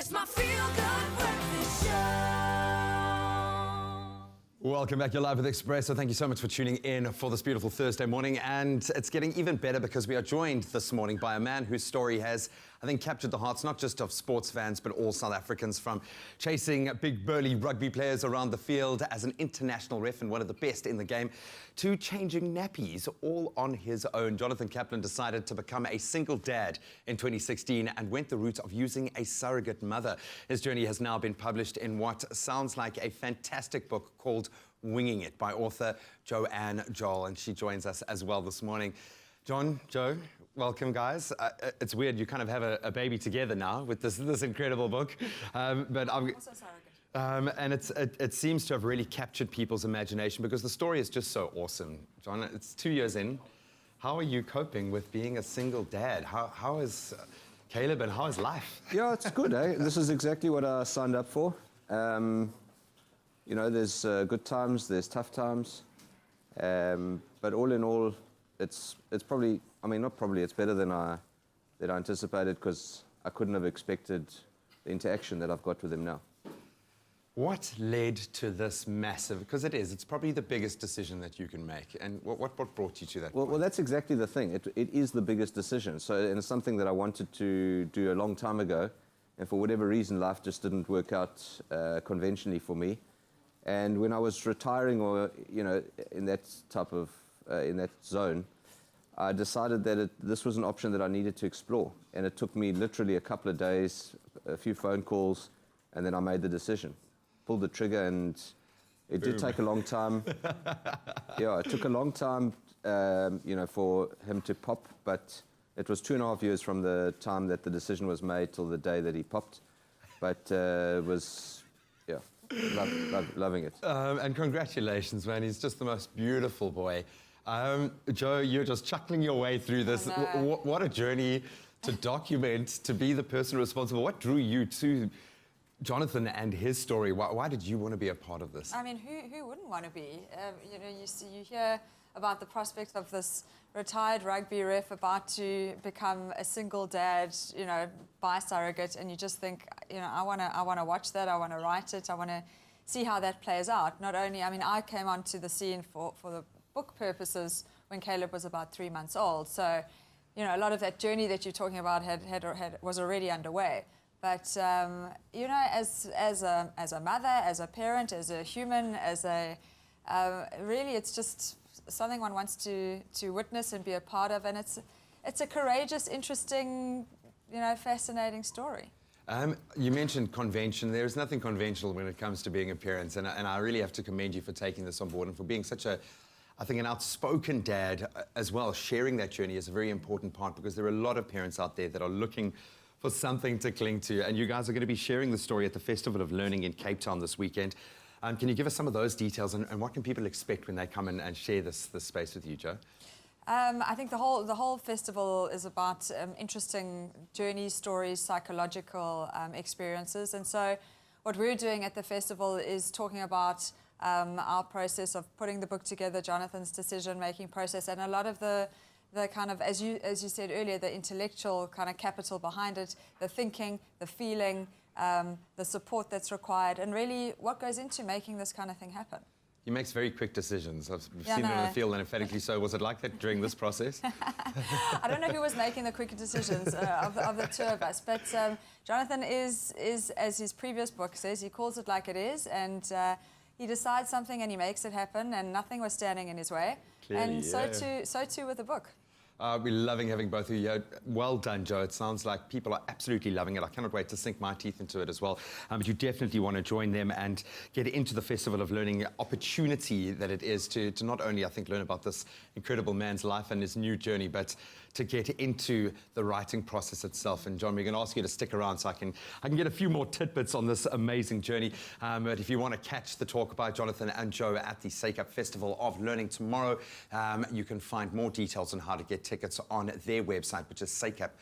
It's my feel-good breakfast show. Welcome back. You're live with Expresso. Thank you so much for tuning in for this beautiful Thursday morning. And it's getting even better because we are joined this morning by a man whose story has, I think, captured the hearts not just of sports fans, but all South Africans, from chasing big burly rugby players around the field as an international ref and one of the best in the game, to changing nappies all on his own. Jonathan Kaplan decided to become a single dad in 2016 and went the route of using a surrogate mother. His journey has now been published in what sounds like a fantastic book called Winging It by author Joanne Joel, and she joins us as well this morning. Joe, welcome, guys. It's weird, you kind of have a baby together now with this incredible book. But I'm also surrogate. And it seems to have really captured people's imagination because the story is just so awesome. John, it's 2 years in. How are you coping with being a single dad? How is Caleb and how is life? Yeah, it's good, eh? This is exactly what I signed up for. You know, there's good times, there's tough times, but all in all, it's probably, I mean, not probably, it's better than I anticipated, because I couldn't have expected the interaction that I've got with him now. What led to this massive, because it's probably the biggest decision that you can make, and what brought you to that point? Well, that's exactly the thing. It is the biggest decision. So, and it's something that I wanted to do a long time ago, and for whatever reason, life just didn't work out conventionally for me. And when I was retiring, or you know, in that type of in that zone, I decided that this was an option that I needed to explore. And it took me literally a couple of days, a few phone calls, and then I made the decision, pulled the trigger, and it did take a long time. Yeah, it took a long time, you know, for him to pop, but it was 2.5 years from the time that the decision was made till the day that he popped. But it was, yeah. Loving it. And congratulations, man. He's just the most beautiful boy. Joe, you're just chuckling your way through this. What a journey to document, to be the person responsible. What drew you to Jonathan and his story? Why did you want to be a part of this? I mean, who wouldn't want to be? You know, you hear about the prospect of this retired rugby ref about to become a single dad, you know, by surrogate, and you just think, you know, I want to watch that, I want to write it, I want to see how that plays out. Not only, I mean, I came onto the scene for the book purposes when Caleb was about 3 months old, so, you know, a lot of that journey that you're talking about was already underway. But you know, as a mother, as a parent, as a human, as a really, it's just something one wants to witness and be a part of, and it's a courageous, interesting, you know, fascinating story. You mentioned convention. There is nothing conventional when it comes to being a parent, and I really have to commend you for taking this on board and for being such a, I think, an outspoken dad as well. Sharing that journey is a very important part, because there are a lot of parents out there that are looking for something to cling to, and you guys are going to be sharing the story at the Festival of Learning in Cape Town this weekend. Can you give us some of those details, and what can people expect when they come in and share this space with you, Joe? I think the whole festival is about interesting journeys, stories, psychological experiences, and so what we're doing at the festival is talking about our process of putting the book together, Jonathan's decision-making process, and a lot of the kind of, as you said earlier, the intellectual kind of capital behind it, the thinking, the feeling, the support that's required, and really what goes into making this kind of thing happen. He makes very quick decisions. We've seen it on the field, and emphatically so. Was it like that during this process? I don't know who was making the quicker decisions of the two of us, but Jonathan is, as his previous book says, he calls it like it is, and he decides something and he makes it happen, and nothing was standing in his way. Clearly, and so too with the book. We're loving having both of you here. Well done, Joe. It sounds like people are absolutely loving it. I cannot wait to sink my teeth into it as well. But you definitely want to join them and get into the Festival of Learning opportunity that it is to not only, I think, learn about this incredible man's life and his new journey, but to get into the writing process itself. And John, we're going to ask you to stick around so I can get a few more tidbits on this amazing journey. But if you want to catch the talk by Jonathan and Joe at the SACAP Festival of Learning tomorrow, you can find more details on how to get tickets on their website, which is sacap.edu.za.